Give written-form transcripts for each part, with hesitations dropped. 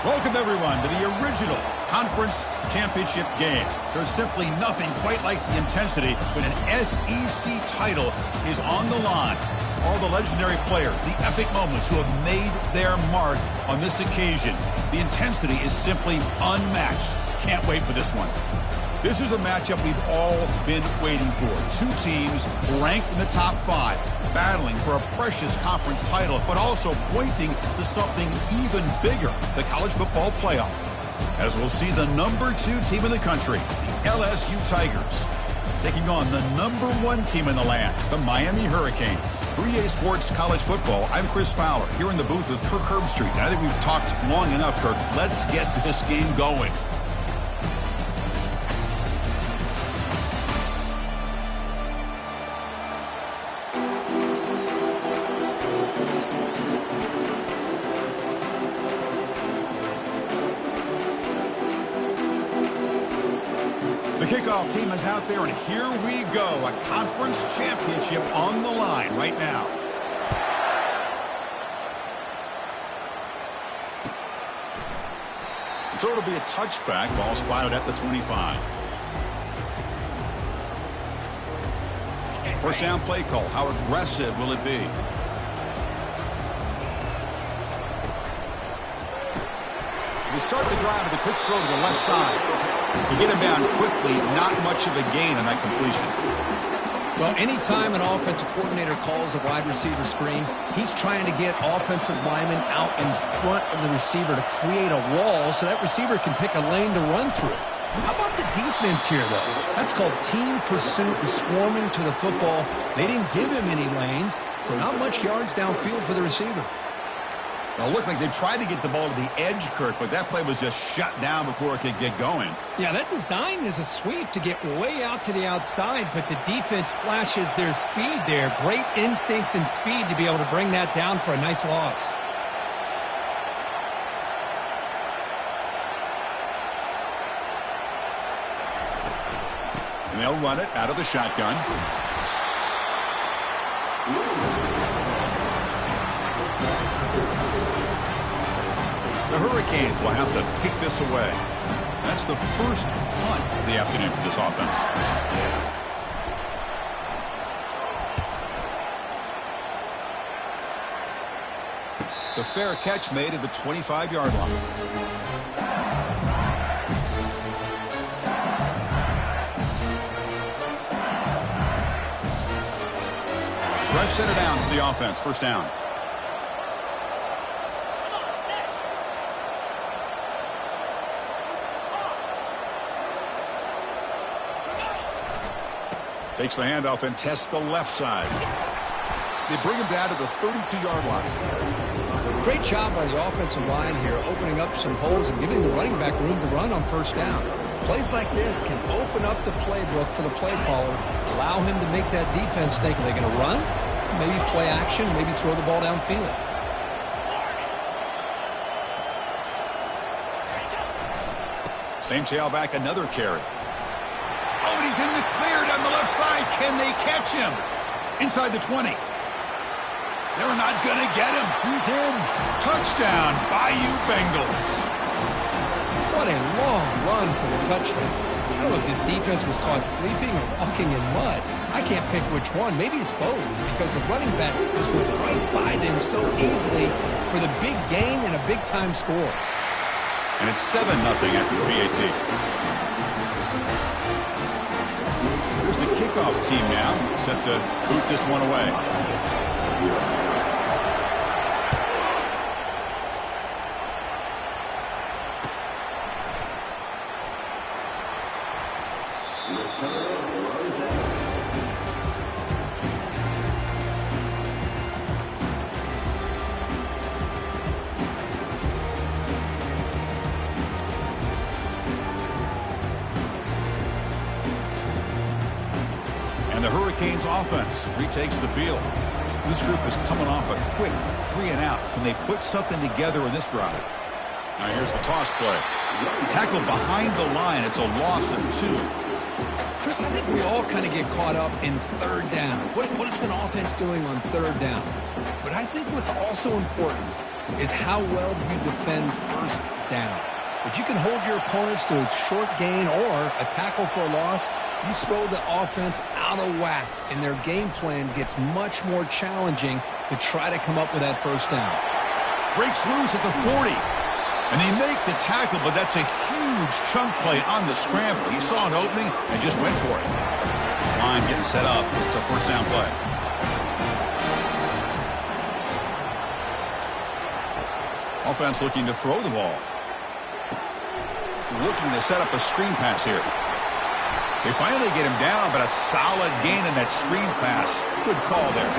Welcome, everyone, to the original conference championship game. There's simply nothing quite like the intensity when an SEC title is on the line. All the legendary players, the epic moments who have made their mark on this occasion. The intensity is simply unmatched. Can't wait for this one. This is a matchup we've all been waiting for. Two teams ranked in the top 5, battling for a precious conference title, but also pointing to something even bigger, the college football playoff. As we'll see the number 2 team in the country, the LSU Tigers, taking on the number 1 team in the land, the Miami Hurricanes. For EA Sports College Football, I'm Chris Fowler, here in the booth with Kirk Herbstreit. I think we've talked long enough, Kirk. Let's get this game going. Kickoff team is out there, and here we go. A conference championship on the line right now. So it'll be a touchback. Ball spotted at the 25. First down play call. How aggressive will it be? They start the drive with a quick throw to the left side. To get him down quickly, not much of a gain on that completion. Well, anytime an offensive coordinator calls a wide receiver screen, he's trying to get offensive linemen out in front of the receiver to create a wall so that receiver can pick a lane to run through. How about the defense here, though? That's called team pursuit and swarming to the football. They didn't give him any lanes, so not much yards downfield for the receiver. It looked like they tried to get the ball to the edge, Kirk, but that play was just shut down before it could get going. Yeah, that design is a sweep to get way out to the outside, but the defense flashes their speed there. Great instincts and speed to be able to bring that down for a nice loss. And they'll run it out of the shotgun. The Hurricanes will have to kick this away. That's the first punt of the afternoon for this offense. The fair catch made at the 25-yard line. Fresh center down for the offense. First down. Takes the handoff and tests the left side. They bring him down to the 32-yard line. Great job by the offensive line here, opening up some holes and giving the running back room to run on first down. Plays like this can open up the playbook for the play caller, allow him to make that defense think, are they going to run? Maybe play action, maybe throw the ball downfield. Same tailback, another carry. Oh, and he's in the clear down the left side. Can they catch him? Inside the 20. They're not going to get him. He's in. Touchdown, Bayou Bengals. What a long run for the touchdown. I don't know if this defense was caught sleeping or walking in mud. I can't pick which one. Maybe it's both, because the running back just went right by them so easily for the big gain and a big-time score. And it's 7-0 after the PAT. Here's the kickoff team now, set to boot this one away. And the Hurricanes offense retakes the field. This group is coming off a quick 3-and-out. Can they put something together in this drive? Now here's the toss play. Tackled behind the line. It's a loss of 2. Chris, I think we all kind of get caught up in third down. What is an offense doing on third down? But I think what's also important is how well you defend first down. If you can hold your opponents to a short gain or a tackle for a loss, you throw the offense out of whack, and their game plan gets much more challenging to try to come up with that first down. Breaks loose at the 40. And they make the tackle, but that's a huge chunk play on the scramble. He saw an opening and just went for it. His line getting set up. It's a first down play. Offense looking to throw the ball. Looking to set up a screen pass here. They finally get him down, but a solid gain in that screen pass. Good call there.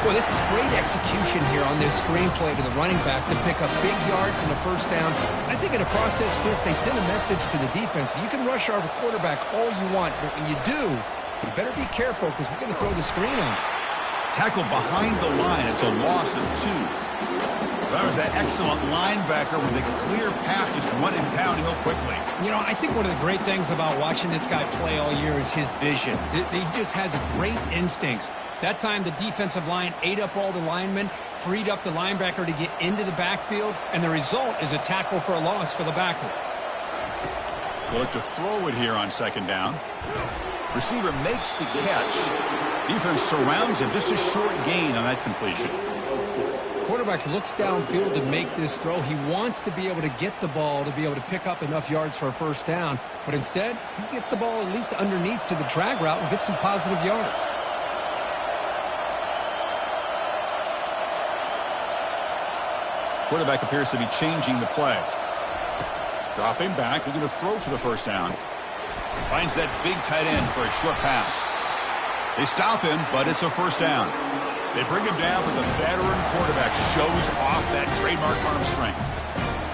Well, this is great execution here on this screenplay to the running back to pick up big yards in the first down. I think in the process, Chris, they send a message to the defense. You can rush our quarterback all you want, but when you do, you better be careful because we're going to throw the screen on. Tackle behind the line. It's a loss of 2. That was that excellent linebacker with a clear path just running downhill quickly. You know, I think one of the great things about watching this guy play all year is his vision. He just has great instincts. That time, the defensive line ate up all the linemen, freed up the linebacker to get into the backfield, and the result is a tackle for a loss for the backer. We'll look to throw it here on second down. Receiver makes the catch. Defense surrounds him. Just a short gain on that completion. Quarterback looks downfield to make this throw. He wants to be able to get the ball to be able to pick up enough yards for a first down. But instead, he gets the ball at least underneath to the drag route and gets some positive yards. Quarterback appears to be changing the play. Dropping back, looking to throw for the first down. Finds that big tight end for a short pass. They stop him, but it's a first down. They bring him down, but the veteran quarterback shows off that trademark arm strength.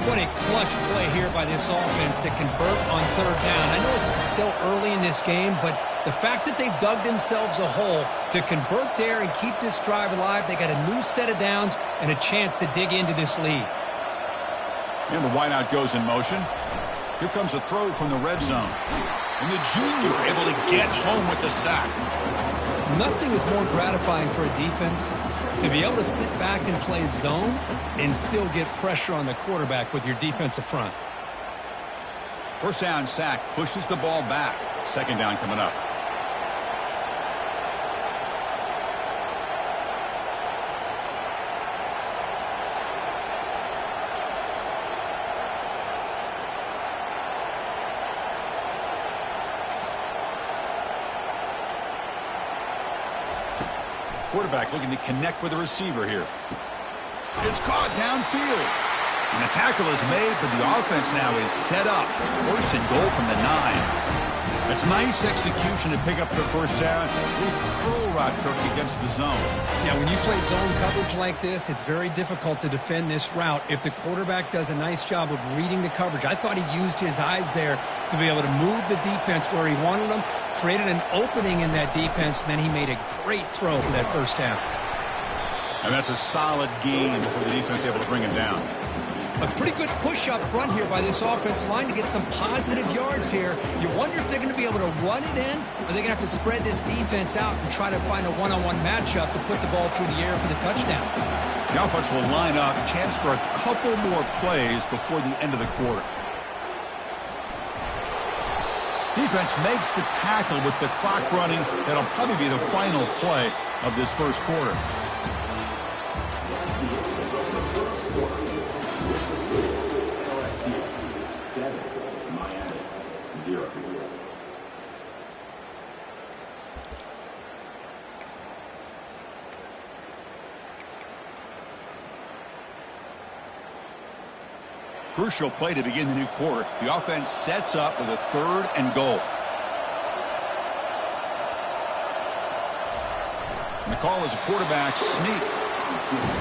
What a clutch play here by this offense to convert on third down. I know it's still early in this game, but the fact that they've dug themselves a hole to convert there and keep this drive alive, they got a new set of downs and a chance to dig into this lead. And the wideout goes in motion. Here comes a throw from the red zone. And the junior able to get home with the sack. Nothing is more gratifying for a defense to be able to sit back and play zone and still get pressure on the quarterback with your defensive front. First down sack pushes the ball back. Second down coming up. Quarterback looking to connect with the receiver here. It's caught downfield. And the tackle is made, but the offense now is set up. First and goal from the 9. It's nice execution to pick up the first down. A little curl route, Kirk, against the zone. Yeah, when you play zone coverage like this, it's very difficult to defend this route if the quarterback does a nice job of reading the coverage. I thought he used his eyes there to be able to move the defense where he wanted them, created an opening in that defense, and then he made a great throw for that first down. And that's a solid gain before the defense able to bring him down. A pretty good push up front here by this offensive line to get some positive yards here. You wonder if they're going to be able to run it in, or they're going to have to spread this defense out and try to find a one-on-one matchup to put the ball through the air for the touchdown. The offense will line up, chance for a couple more plays before the end of the quarter. Defense makes the tackle with the clock running. That'll probably be the final play of this first quarter. Crucial play to begin the new quarter. The offense sets up with a 3rd and goal. And the call is a quarterback sneak.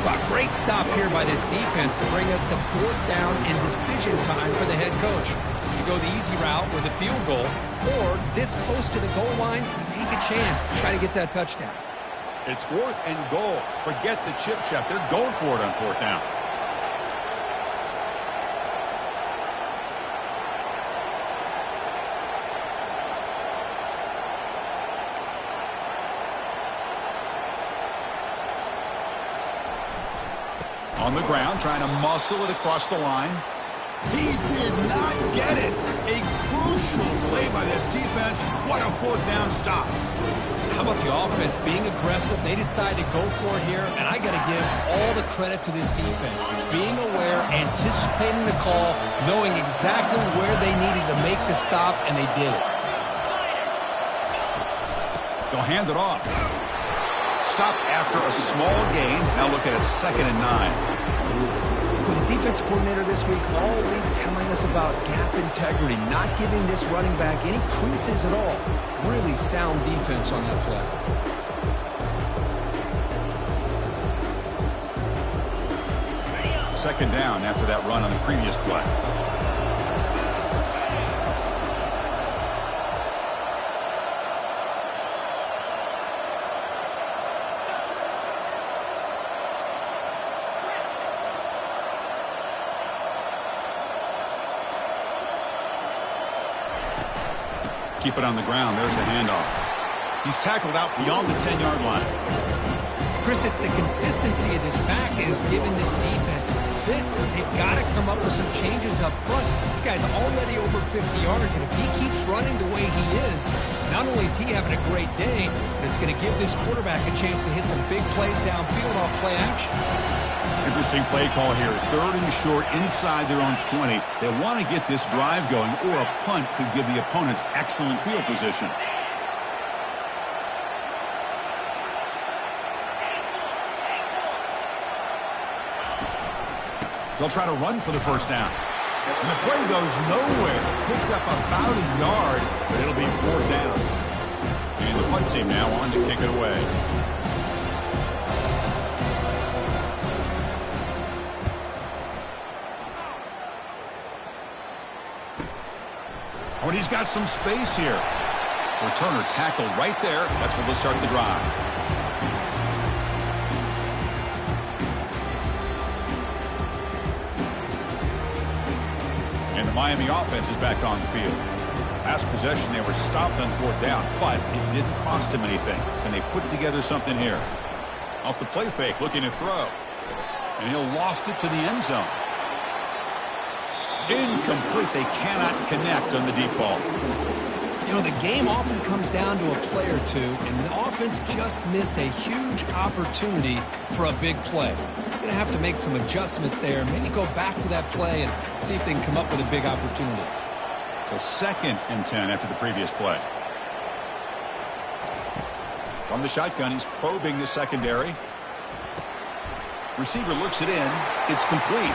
Well, great stop here by this defense to bring us to 4th down and decision time for the head coach. You go the easy route with a field goal, or this close to the goal line, you take a chance to try to get that touchdown. It's 4th and goal. Forget the chip shot. They're going for it on 4th down. On the ground, trying to muscle it across the line. He did not get it. A crucial play by this defense. What a fourth down stop. How about the offense being aggressive? They decide to go for it here, and I got to give all the credit to this defense. Being aware, anticipating the call, knowing exactly where they needed to make the stop, and they did it. They'll hand it off. Stop after a small gain. Now look at it, 2nd and 9. With the defense coordinator this week all week telling us about gap integrity, not giving this running back any creases at all. Really sound defense on that play. 2nd down after that run on the previous play. Keep it on the ground. There's the handoff. He's tackled out beyond the 10-yard line. Chris, it's the consistency of this back is giving this defense fits. They've got to come up with some changes up front. This guy's already over 50 yards, and if he keeps running the way he is, not only is he having a great day, but it's going to give this quarterback a chance to hit some big plays downfield off play action. Interesting play call here. 3rd and short inside their own 20. They want to get this drive going, or a punt could give the opponents excellent field position. They'll try to run for the 1st down. And the play goes nowhere. Picked up about a yard, but it'll be 4th down. And the punt team now on to kick it away. Oh, and he's got some space here. Returner tackled right there. That's where they'll start the drive. And the Miami offense is back on the field. Last possession, they were stopped on 4th down, but it didn't cost them anything. And they put together something here. Off the play fake, looking to throw. And he'll loft it to the end zone. Incomplete. They cannot connect on the deep ball. You know, the game often comes down to a play or two, and the offense just missed a huge opportunity for a big play. They're going to have to make some adjustments there, maybe go back to that play and see if they can come up with a big opportunity. So 2nd and 10 after the previous play. From the shotgun, he's probing the secondary. Receiver looks it in. It's complete.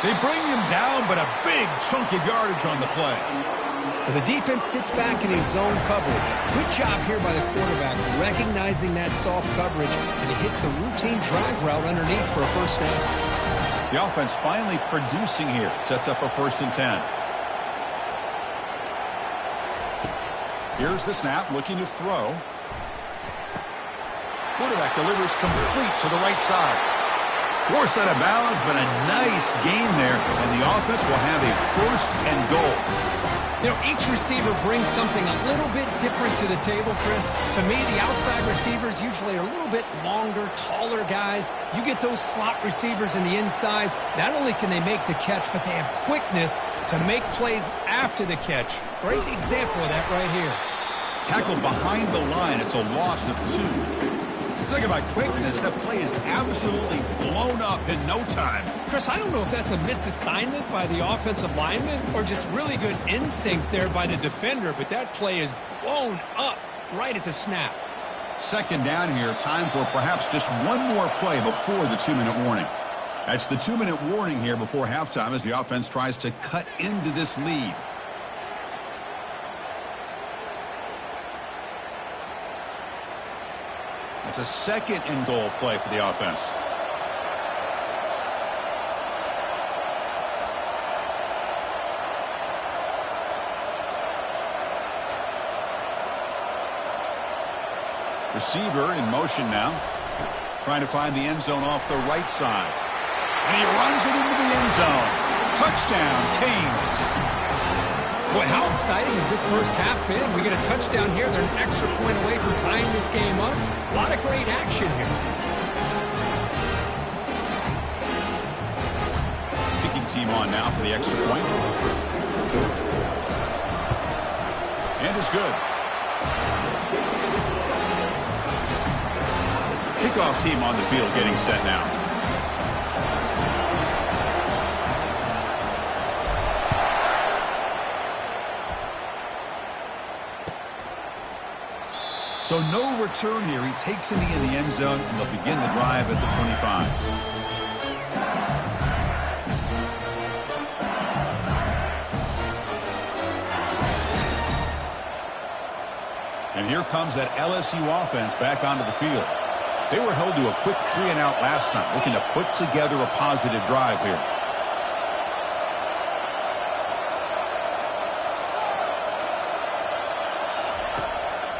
They bring him down, but a big chunk of yardage on the play. Well, the defense sits back in his zone coverage. Good job here by the quarterback, recognizing that soft coverage, and he hits the routine drag route underneath for a 1st down. The offense finally producing here. Sets up a 1st and 10. Here's the snap, looking to throw. Quarterback delivers complete to the right side. Forced out of bounds, but a nice gain there, and the offense will have a 1st and goal. You know, each receiver brings something a little bit different to the table, Chris. To me, the outside receivers usually are a little bit longer, taller guys. You get those slot receivers in the inside, not only can they make the catch, but they have quickness to make plays after the catch. Great example of that right here. Tackled behind the line. It's a loss of 2. Talking about quickness, that play is absolutely blown up in no time. Chris, I don't know if that's a misassignment by the offensive lineman or just really good instincts there by the defender, but that play is blown up right at the snap. 2nd down here, time for perhaps just one more play before the 2-minute warning. That's the 2-minute warning here before halftime as the offense tries to cut into this lead. It's a 2nd and goal play for the offense. Receiver in motion now. Trying to find the end zone off the right side. And he runs it into the end zone. Touchdown, Canes. Boy, how exciting has this 1st half been? We get a touchdown here. They're an extra point away from tying this game up. A lot of great action here. team on now for the extra point. And it's good. Kickoff team on the field getting set now. So no return here. He takes it in the end zone, and they'll begin the drive at the 25. And here comes that LSU offense back onto the field. They were held to a quick 3-and-out last time, looking to put together a positive drive here.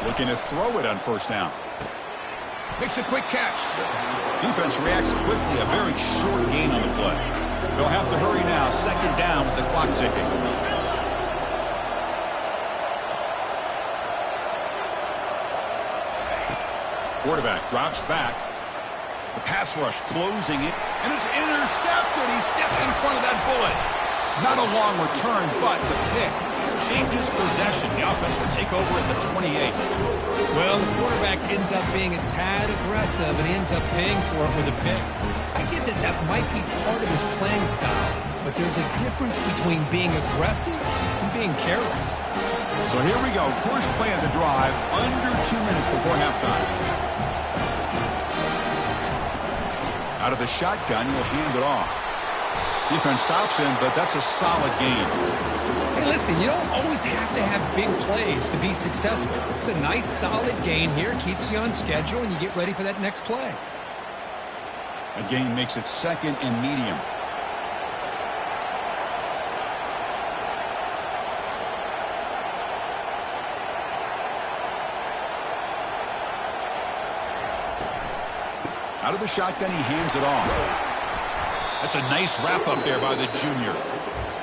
Looking to throw it on first down. Makes a quick catch. Defense reacts quickly. A very short gain on the play. They'll have to hurry now. Second down with the clock ticking. Quarterback drops back. The pass rush closing it. And it's intercepted. He stepped in front of that bullet. Not a long return, but the pick changes possession. The offense will take over at the 28. Well, the quarterback ends up being a tad aggressive and ends up paying for it with a pick. I get that that might be part of his playing style, but there's a difference between being aggressive and being careless. So here we go. First play of the drive, under 2 minutes before halftime. Out of the shotgun, he'll hand it off. Defense stops him, but that's a solid gain. Hey, listen, you don't always have to have big plays to be successful. It's a nice, solid gain here. Keeps you on schedule, and you get ready for that next play. A gain makes it second and medium. Out of the shotgun, he hands it off. That's a nice wrap up there by the junior.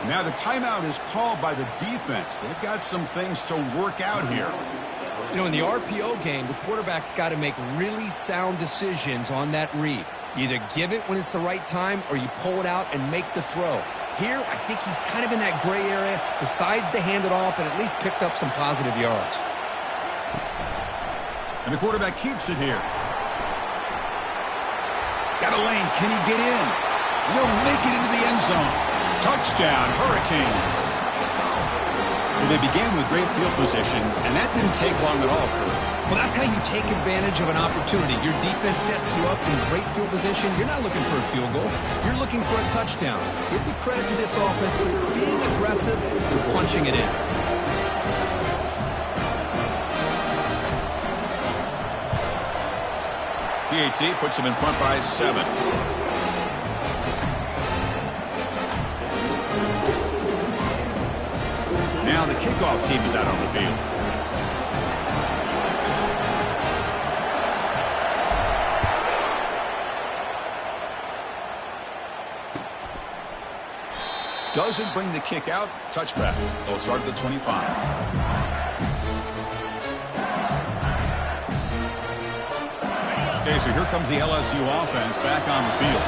Now the timeout is called by the defense. They've got some things to work out here. You know, in the RPO game, the quarterback's got to make really sound decisions on that read. You either give it when it's the right time or you pull it out and make the throw. Here, I think he's kind of in that gray area, decides to hand it off and at least picked up some positive yards. And the quarterback keeps it here. Got a lane. Can he get in? He'll make it into the end zone. Touchdown, Hurricanes. Well, they began with great field position, and that didn't take long at all, Kurt. Well, that's how you take advantage of an opportunity. Your defense sets you up in great field position. You're not looking for a field goal. You're looking for a touchdown. Give the credit to this offense for being aggressive and punching it in. PAT puts him in front by 7. Now the kickoff team is out on the field. Doesn't bring the kick out. Touchback. They'll start at the 25. Okay, so here comes the LSU offense back on the field.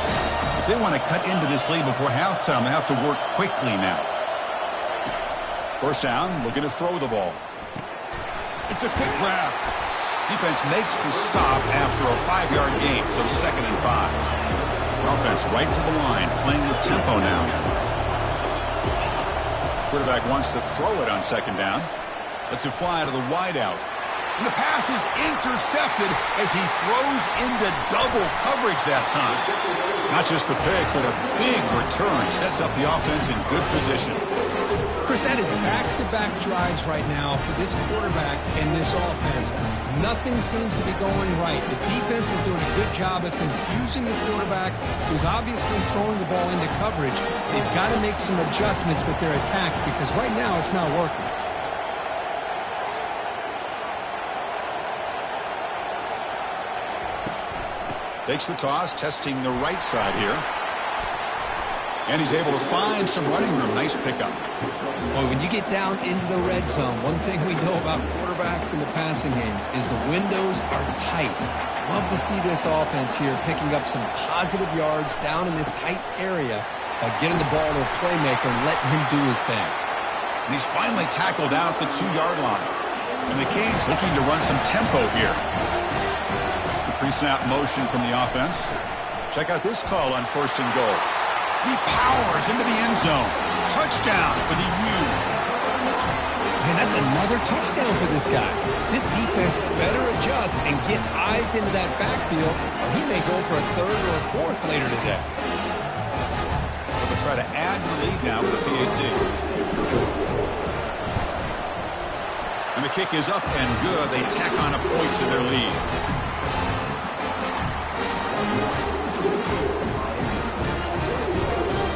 If they want to cut into this lead before halftime, they have to work quickly now. First down, looking to throw the ball. It's a quick grab. Defense makes the stop after a 5-yard gain, so 2nd and 5. Offense right to the line, playing with tempo now. Quarterback wants to throw it on 2nd down. Lets it fly out of the wideout. And the pass is intercepted as he throws into double coverage that time. Not just the pick, but a big return. Sets up the offense in good position. Chris, that is back-to-back drives right now for this quarterback and this offense. Nothing seems to be going right. The defense is doing a good job of confusing the quarterback, who's obviously throwing the ball into coverage. They've got to make some adjustments with their attack because right now it's not working. Takes the toss, testing the right side here. And he's able to find some running room. Nice pickup. Well, when you get down into the red zone, one thing we know about quarterbacks in the passing game is the windows are tight. Love to see this offense here picking up some positive yards down in this tight area by getting the ball to a playmaker and letting him do his thing. And he's finally tackled down at the 2-yard line. And the Canes looking to run some tempo here. The pre-snap motion from the offense. Check out this call on 1st and goal. He powers into the end zone. Touchdown for the U. Man, that's another touchdown for this guy. This defense better adjust and get eyes into that backfield, or he may go for a 3rd or a 4th later today. They'll try to add to the lead now with the PAT. And the kick is up and good. They tack on a point to their lead.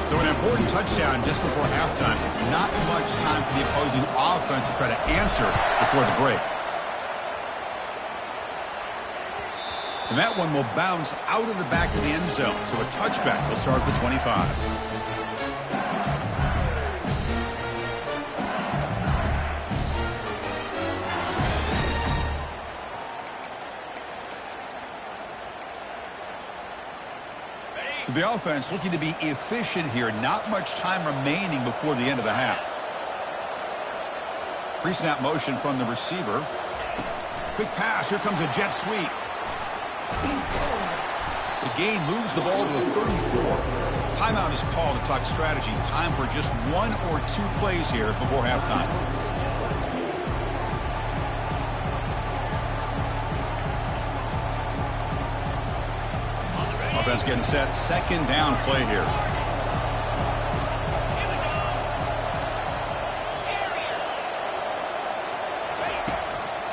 So an important touchdown just before halftime. Not much time for the opposing offense to try to answer before the break. And that one will bounce out of the back of the end zone. So a touchback will start at the 25. So the offense looking to be efficient here. Not much time remaining before the end of the half. Pre-snap motion from the receiver. Quick pass. Here comes a jet sweep. The gain moves the ball to the 34. Timeout is called to talk strategy. Time for just 1 or 2 plays here before halftime. Offense getting set. 2nd down play here.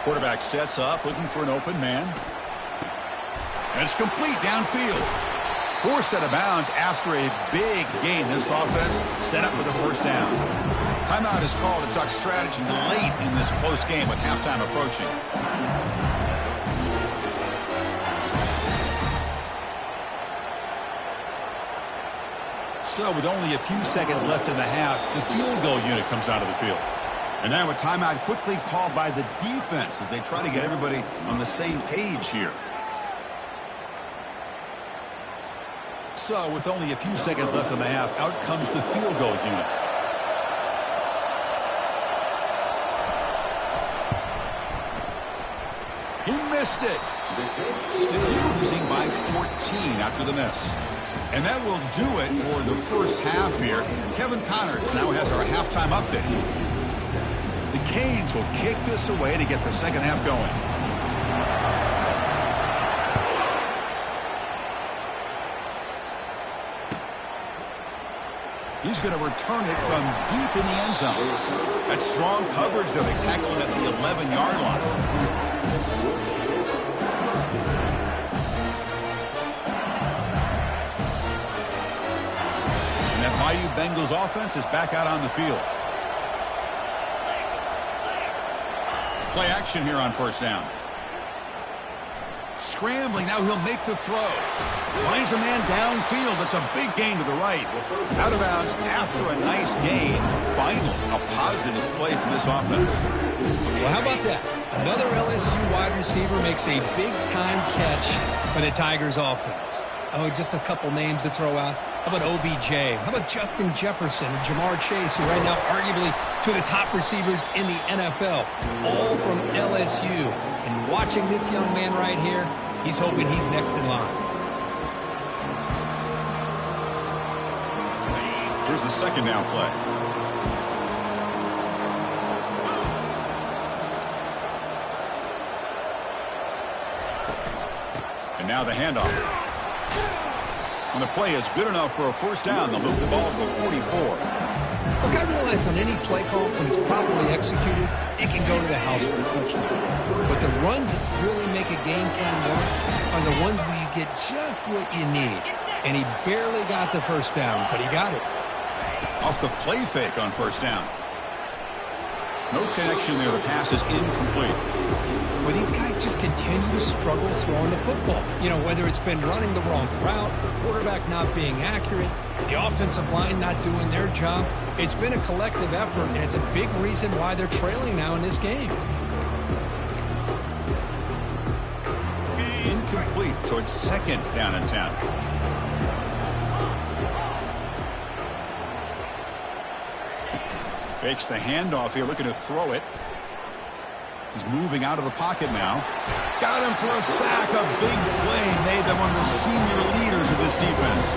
Quarterback sets up, looking for an open man. And it's complete downfield. Forced out of bounds after a big gain. This offense set up with a 1st down. Timeout is called to talk strategy late in this close game with halftime approaching. So with only a few seconds left in the half, the field goal unit comes out of the field. And now a timeout quickly called by the defense as they try to get everybody on the same page here. So with only a few seconds left in the half, out comes the field goal unit. He missed it. Still losing by 14 after the miss. And that will do it for the first half here. Kevin Connors now has our halftime update. The Canes will kick this away to get the second half going. He's going to return it from deep in the end zone. That's strong coverage, though. They tackle him at the 11-yard line. Bayou Bengals offense is back out on the field. Play action here on 1st down. Scrambling, now he'll make the throw. Finds a man downfield. That's a big gain to the right. Out of bounds after a nice gain. Finally, a positive play from this offense. Well, how about that? Another LSU wide receiver makes a big-time catch for the Tigers offense. Oh, just a couple names to throw out. How about OBJ? How about Justin Jefferson and Jamar Chase, who right now arguably two of the top receivers in the NFL, all from LSU. And watching this young man right here, he's hoping he's next in line. Here's the 2nd down play. And now the handoff. And the play is good enough for a 1st down. They'll move the ball to the 44. Look, I realize on any play call, when it's properly executed, it can go to the house for a touchdown. But the runs that really make a game plan work are the ones where you get just what you need. And he barely got the 1st down, but he got it. Off the play fake on 1st down. No connection there. The pass is incomplete. Well, these guys just continue to struggle throwing the football. You know, whether it's been running the wrong route, the quarterback not being accurate, the offensive line not doing their job. It's been a collective effort, and it's a big reason why they're trailing now in this game. Incomplete, so it's 2nd down and 10. Fakes the handoff here, looking to throw it. He's moving out of the pocket now. Got him for a sack. A big play made them one of the senior leaders of this defense.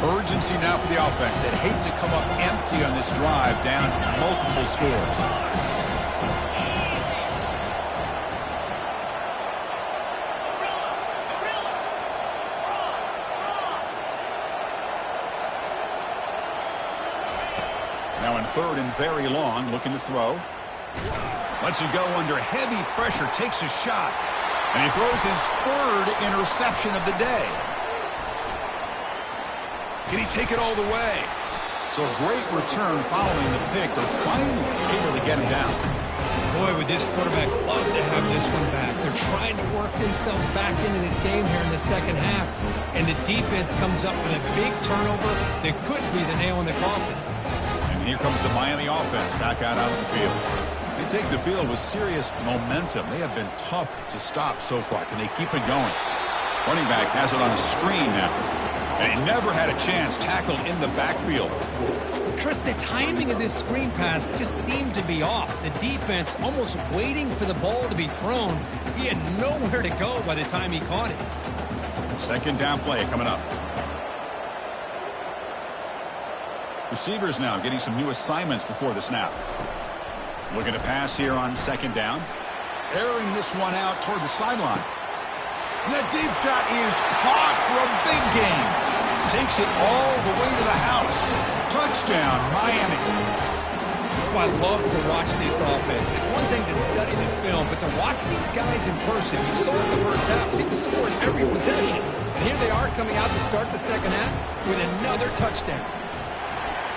Urgency now for the offense that hates to come up empty on this drive, down multiple scores. Now in third and very long, looking to throw. Lets it go under heavy pressure, takes a shot, and he throws his third interception of the day. Can he take it all the way? So a great return following the pick. They're finally able to get him down. Boy, would this quarterback love to have this one back. They're trying to work themselves back into this game here in the second half, and the defense comes up with a big turnover that could be the nail in the coffin. And here comes the Miami offense back out on the field. They take the field with serious momentum. They have been tough to stop so far. Can they keep it going? Running back has it on a screen now. And he never had a chance, tackled in the backfield. Chris, the timing of this screen pass just seemed to be off. The defense almost waiting for the ball to be thrown. He had nowhere to go by the time he caught it. Second down play coming up. Receivers now getting some new assignments before the snap. Looking to pass here on second down. Airing this one out toward the sideline. The deep shot is caught for a big gain. Takes it all the way to the house. Touchdown, Miami. Oh, I love to watch this offense. It's one thing to study the film, but to watch these guys in person, you saw in the first half, seem to score in every possession. And here they are coming out to start the second half with another touchdown.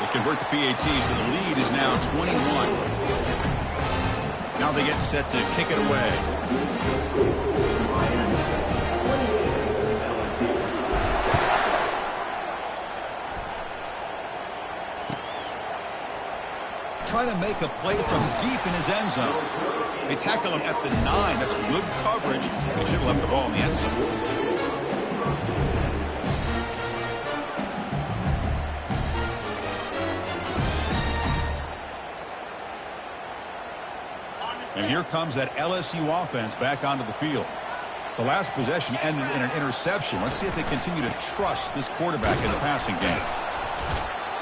They convert the PAT, so the lead is now 21. Now they get set to kick it away. Trying to make a play from deep in his end zone. They tackle him at the 9. That's good coverage. They should have left the ball in the end zone. And here comes that LSU offense back onto the field. The last possession ended in an interception. Let's see if they continue to trust this quarterback in the passing game.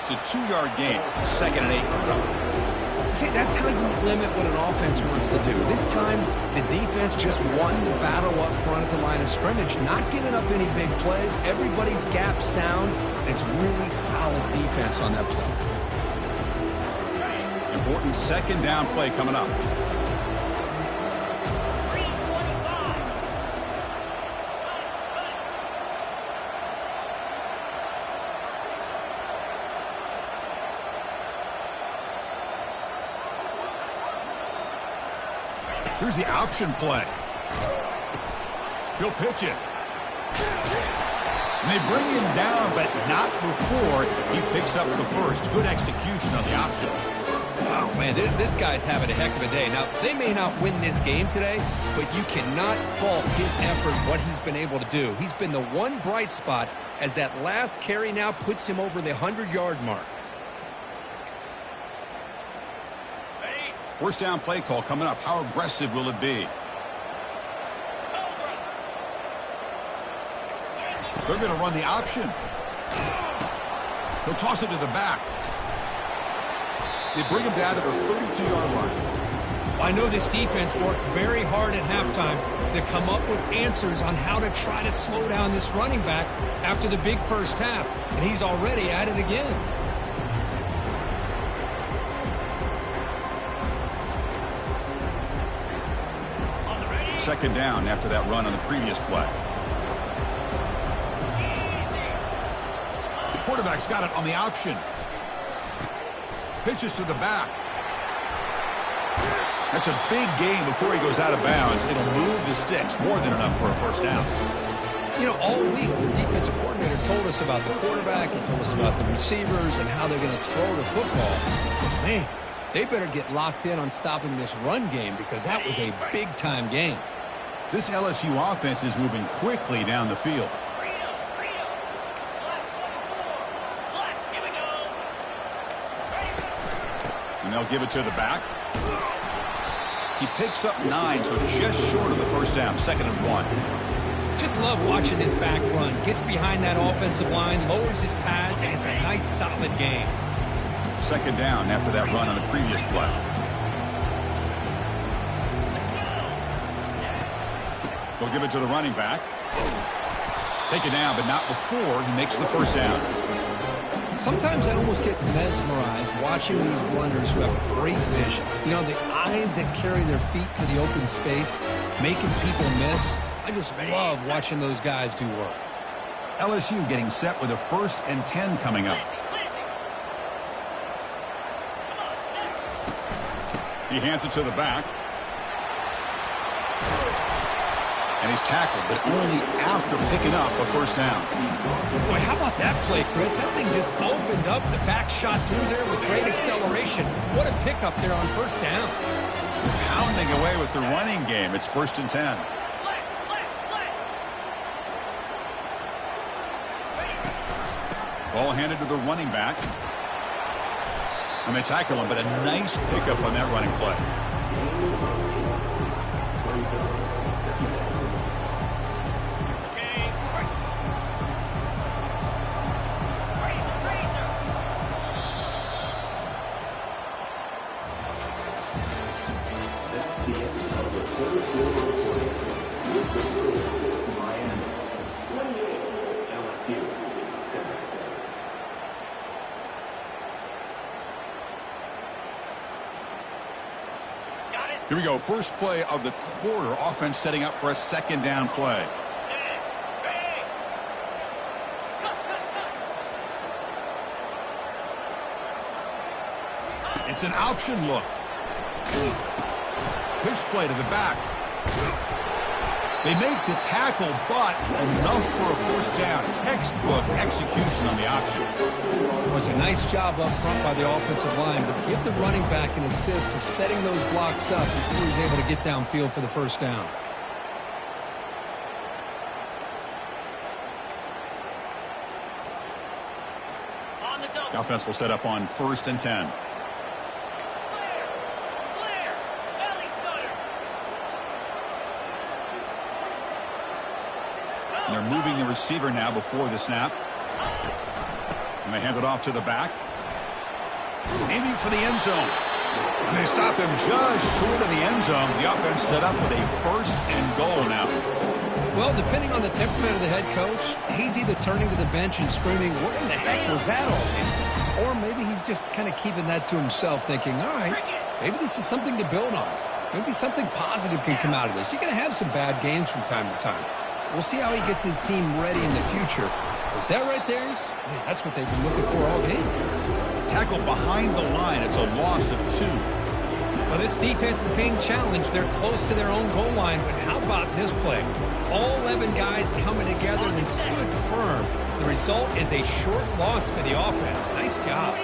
It's a 2-yard gain. 2nd and 8 coming up. See, that's how you limit what an offense wants to do. This time, the defense just won the battle up front at the line of scrimmage, not giving up any big plays. Everybody's gap sound. It's really solid defense on that play. Important second down play coming up. Here's the option play. He'll pitch it. And they bring him down, but not before he picks up the first. Good execution on the option. Wow, man, this guy's having a heck of a day. Now, they may not win this game today, but you cannot fault his effort, what he's been able to do. He's been the one bright spot as that last carry now puts him over the 100-yard mark. First down play call coming up. How aggressive will it be? They're going to run the option. He'll toss it to the back. They bring him down to the 32-yard line. I know this defense worked very hard at halftime to come up with answers on how to try to slow down this running back after the big first half, and he's already at it again. Second down after that run on the previous play. Quarterback's got it on the option. Pitches to the back. That's a big gain before he goes out of bounds. It'll move the sticks. More than enough for a first down. You know, all week the defensive coordinator told us about the quarterback, he told us about the receivers and how they're going to throw the football. But man, they better get locked in on stopping this run game because that was a big-time game. This LSU offense is moving quickly down the field. And they'll give it to the back. He picks up 9, so just short of the first down, 2nd and 1. Just love watching this back run. Gets behind that offensive line, lowers his pads, and it's a nice, solid game. 2nd down after that run on the previous play. They'll give it to the running back. Take it down, but not before he makes the first down. Sometimes I almost get mesmerized watching these runners who have great vision. You know, the eyes that carry their feet to the open space, making people miss. I just love watching those guys do work. LSU getting set with a 1st and 10 coming up. He hands it to the back. And he's tackled, but only after picking up a first down. Boy, how about that play, Chris? That thing just opened up. The back shot through there with great acceleration. What a pickup there on first down. Pounding away with the running game. It's 1st and 10. Ball handed to the running back. And they tackle him, but a nice pickup on that running play. Here we go. First play of the quarter. Offense setting up for a 2nd down play. It's an option look. Pitch play to the back. They make the tackle, but enough for a first down. Textbook execution on the option. It was a nice job up front by the offensive line, but give the running back an assist for setting those blocks up before he was able to get downfield for the first down. The offense will set up on 1st and 10. They're moving the receiver now before the snap. And they hand it off to the back. Aiming for the end zone. And they stop him just short of the end zone. The offense set up with a 1st and goal now. Well, depending on the temperament of the head coach, he's either turning to the bench and screaming, "What in the heck was that all mean?" Or maybe he's just kind of keeping that to himself, thinking, all right, maybe this is something to build on. Maybe something positive can come out of this. You're going to have some bad games from time to time. We'll see how he gets his team ready in the future. But that right there, man, that's what they've been looking for all game. Tackle behind the line. It's a loss of 2. Well, this defense is being challenged. They're close to their own goal line. But how about this play? All 11 guys coming together. They stood firm. The result is a short loss for the offense. Nice job.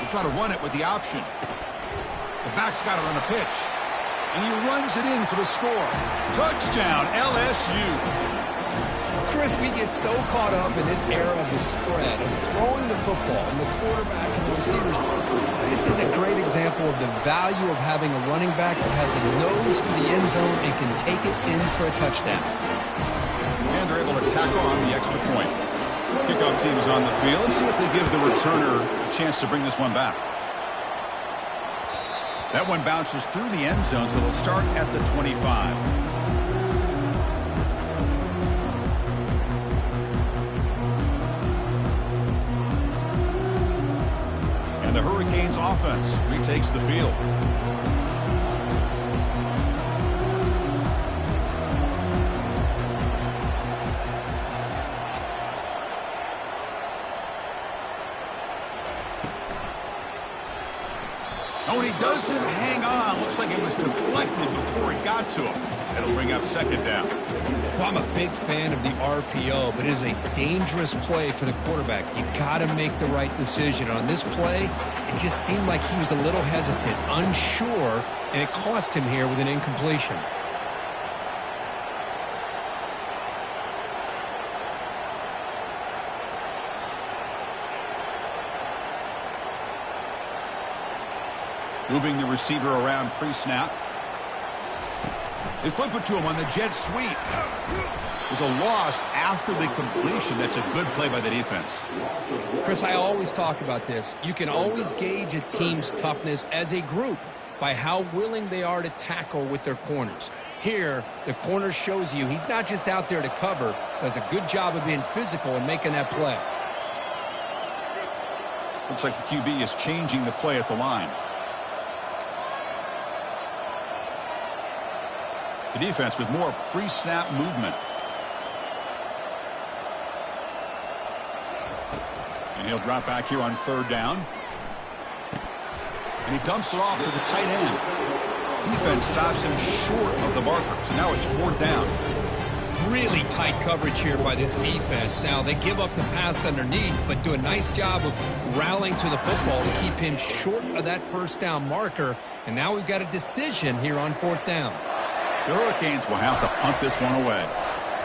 They try to run it with the option. The back's got it on the pitch. And he runs it in for the score. Touchdown, LSU. Chris, we get so caught up in this era of the spread, of throwing the football, and the quarterback and the receivers. This is a great example of the value of having a running back that has a nose for the end zone and can take it in for a touchdown. And they're able to tack on the extra point. Kickoff team is on the field. Let's see if they give the returner a chance to bring this one back. That one bounces through the end zone, so they'll start at the 25. And the Hurricanes offense retakes the field. when he doesn't hang on, looks like it was deflected before it got to him. It'll bring up second down. Well, I'm a big fan of the RPO, but it is a dangerous play for the quarterback. You got to make the right decision. On this play, it just seemed like he was a little hesitant, unsure, and it cost him here with an incompletion. Moving the receiver around pre-snap. They flip it to him on the jet sweep. There's a loss after the completion. That's a good play by the defense. Chris, I always talk about this. You can always gauge a team's toughness as a group by how willing they are to tackle with their corners. Here, the corner shows you he's not just out there to cover, does a good job of being physical and making that play. Looks like the QB is changing the play at the line. The defense with more pre-snap movement. And he'll drop back here on third down. And he dumps it off to the tight end. Defense stops him short of the marker. So now it's fourth down. Really tight coverage here by this defense. Now, they give up the pass underneath, but do a nice job of rallying to the football to keep him short of that first down marker. And now we've got a decision here on fourth down. The Hurricanes will have to punt this one away.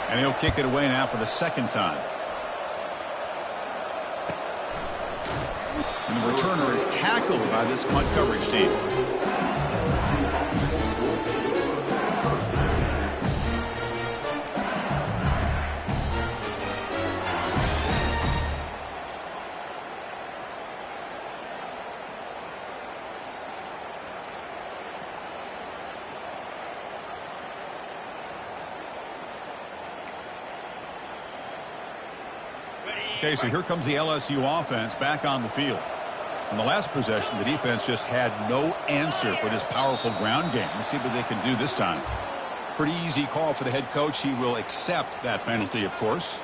And he'll kick it away now for the second time. And the returner is tackled by this punt coverage team. Okay, so here comes the LSU offense back on the field. In the last possession, the defense just had no answer for this powerful ground game. Let's see what they can do this time. Pretty easy call for the head coach. He will accept that penalty, of course.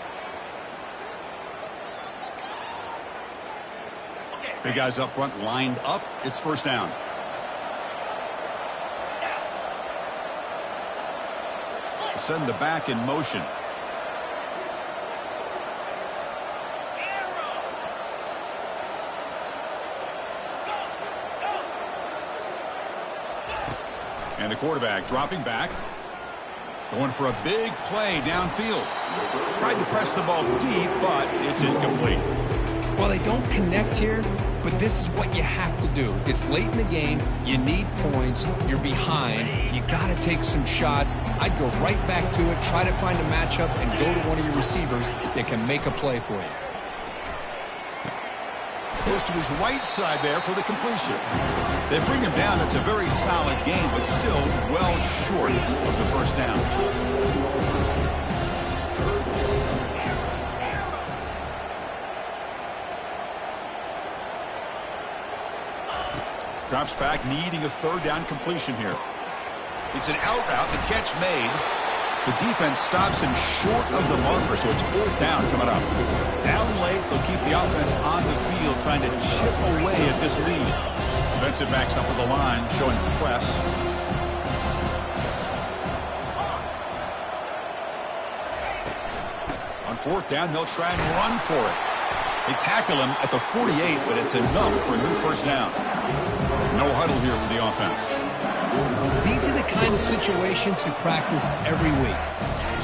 Big guys up front lined up. It's first down. Send the back in motion. And the quarterback dropping back. Going for a big play downfield. Tried to press the ball deep, but it's incomplete. Well, they don't connect here, but this is what you have to do. It's late in the game. You need points. You're behind. You got to take some shots. I'd go right back to it, try to find a matchup, and go to one of your receivers that can make a play for you. Goes to his right side there for the completion. They bring him down. It's a very solid game, but still well short of the first down. Drops back, needing a third down completion here. It's an out route, the catch made. The defense stops him short of the marker, so it's fourth down coming up. Down late, they'll keep the offense on the field, trying to chip away at this lead. Defensive backs up at the line, showing press. On fourth down, they'll try and run for it. They tackle him at the 48, but it's enough for a new first down. No huddle here for the offense. These are the kind of situations you practice every week.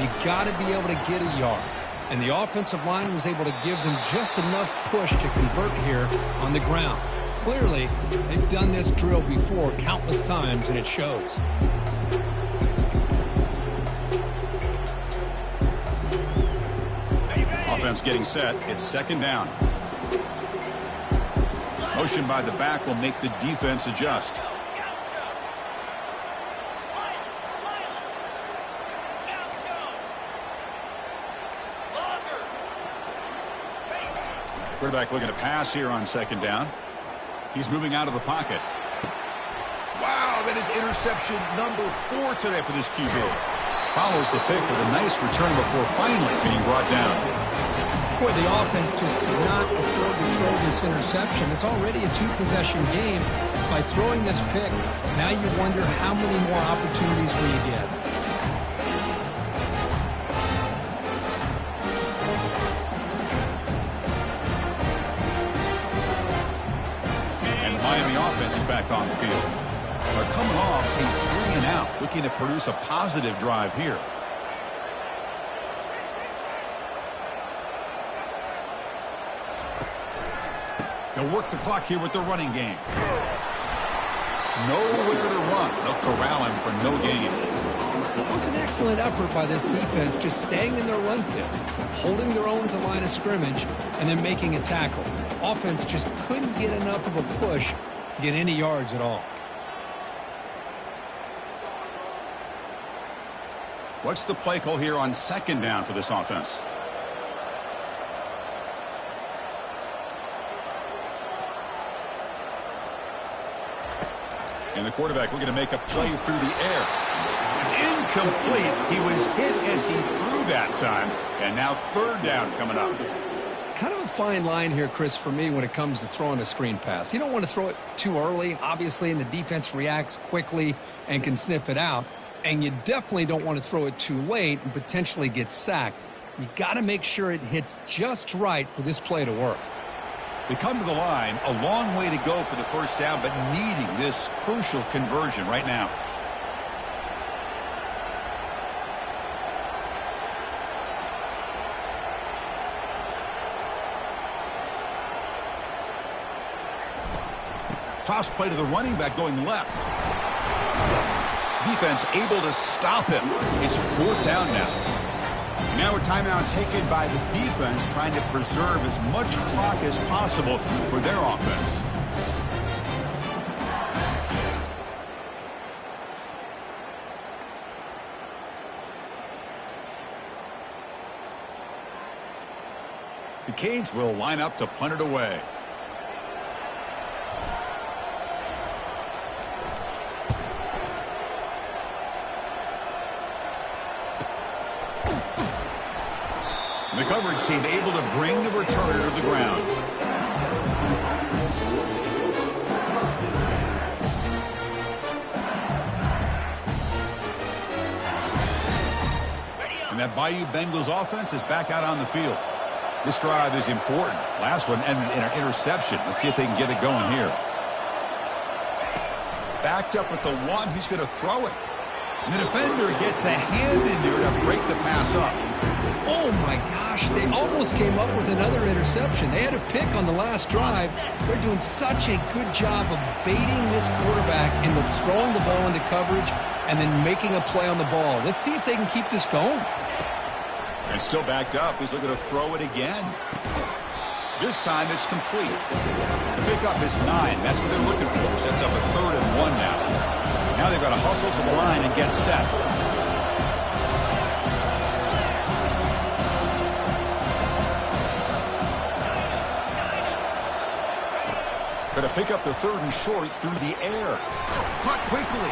You got to be able to get a yard. And the offensive line was able to give them just enough push to convert here on the ground. Clearly, they've done this drill before countless times, and it shows. Offense getting set. It's second down. Motion by the back will make the defense adjust. Quarterback looking to pass here on second down. He's moving out of the pocket. Wow, that is interception number 4 today for this QB. Follows the pick with a nice return before finally being brought down. Boy, the offense just cannot afford to throw this interception. It's already a two-possession game. By throwing this pick, now you wonder how many more opportunities will you get. And the Miami offense is back on the field. They're coming off a 3-and-out, looking to produce a positive drive here. They'll work the clock here with the running game. Nowhere to run. They'll corral him for no gain. It was an excellent effort by this defense, just staying in their run fix, holding their own at the line of scrimmage, and then making a tackle. Offense just couldn't get enough of a push to get any yards at all. What's the play call here on 2nd down for this offense? And the quarterback looking to make a play through the air. It's incomplete. He was hit as he threw that time. And now 3rd down coming up. Kind of a fine line here, Chris, for me when it comes to throwing a screen pass. You don't want to throw it too early, obviously, and the defense reacts quickly and can sniff it out. And you definitely don't want to throw it too late and potentially get sacked. You got to make sure it hits just right for this play to work. They come to the line, a long way to go for the 1st down, but needing this crucial conversion right now. Toss play to the running back going left. Defense able to stop him. It's 4th down now. Now a timeout taken by the defense, trying to preserve as much clock as possible for their offense. The Canes will line up to punt it away. The coverage team able to bring the returner to the ground. And that Bayou Bengals offense is back out on the field. This drive is important. Last one ended in an interception. Let's see if they can get it going here. Backed up with the 1. He's going to throw it. And the defender gets a hand in there to break the pass up. Oh, my gosh. They almost came up with another interception. They had a pick on the last drive. They're doing such a good job of baiting this quarterback into throwing the ball into coverage and then making a play on the ball. Let's see if they can keep this going. And still backed up. He's looking to throw it again. This time it's complete. The pickup is 9. That's what they're looking for. Sets up a 3rd and 1 now. Now they've got to hustle to the line and get set. Going to pick up the 3rd and short through the air. Caught quickly.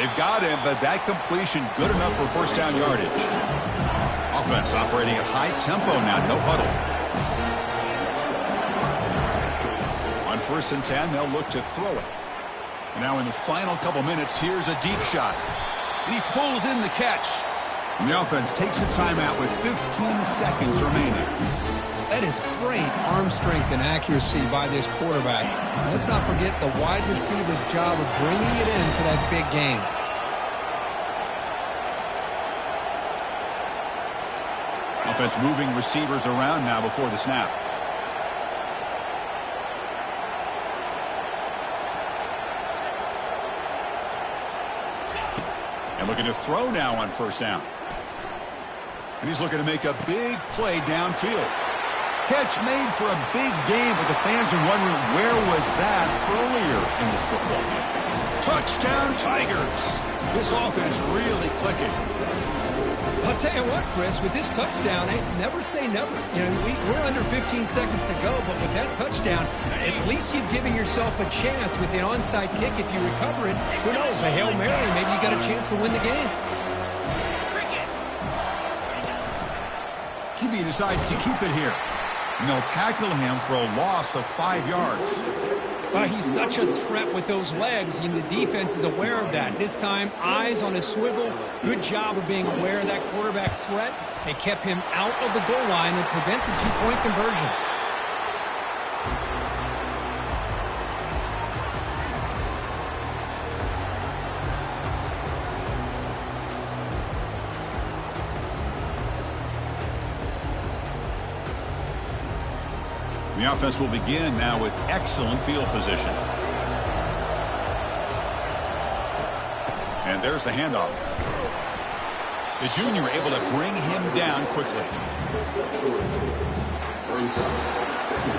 They've got him, but that completion good enough for 1st down yardage. Offense operating at high tempo now, no huddle. On 1st and 10, they'll look to throw it. And now in the final couple minutes, here's a deep shot. And he pulls in the catch. And the offense takes a timeout with 15 seconds remaining. That is great arm strength and accuracy by this quarterback. Let's not forget the wide receiver's job of bringing it in for that big game. Offense moving receivers around now before the snap. And looking to throw now on 1st down. And he's looking to make a big play downfield. Catch made for a big game, but the fans are wondering where was that earlier in this football game. Touchdown Tigers. This offense really clicking. I'll tell you what, Chris, with this touchdown, hey, never say never. You know, we're under 15 seconds to go, but with that touchdown, at least you've given yourself a chance with an onside kick. If you recover it, who knows, a Hail Mary, maybe you got a chance to win the game. QB decides to keep it here. And they'll tackle him for a loss of 5 yards. Well, he's such a threat with those legs, and the defense is aware of that. This time, eyes on a swivel. Good job of being aware of that quarterback threat. They kept him out of the goal line and prevent the two-point conversion. The offense will begin now with excellent field position. And there's the handoff. The junior able to bring him down quickly.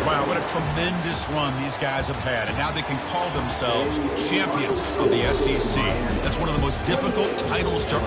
Wow, what a tremendous run these guys have had. And now they can call themselves champions of the SEC. That's one of the most difficult titles to earn.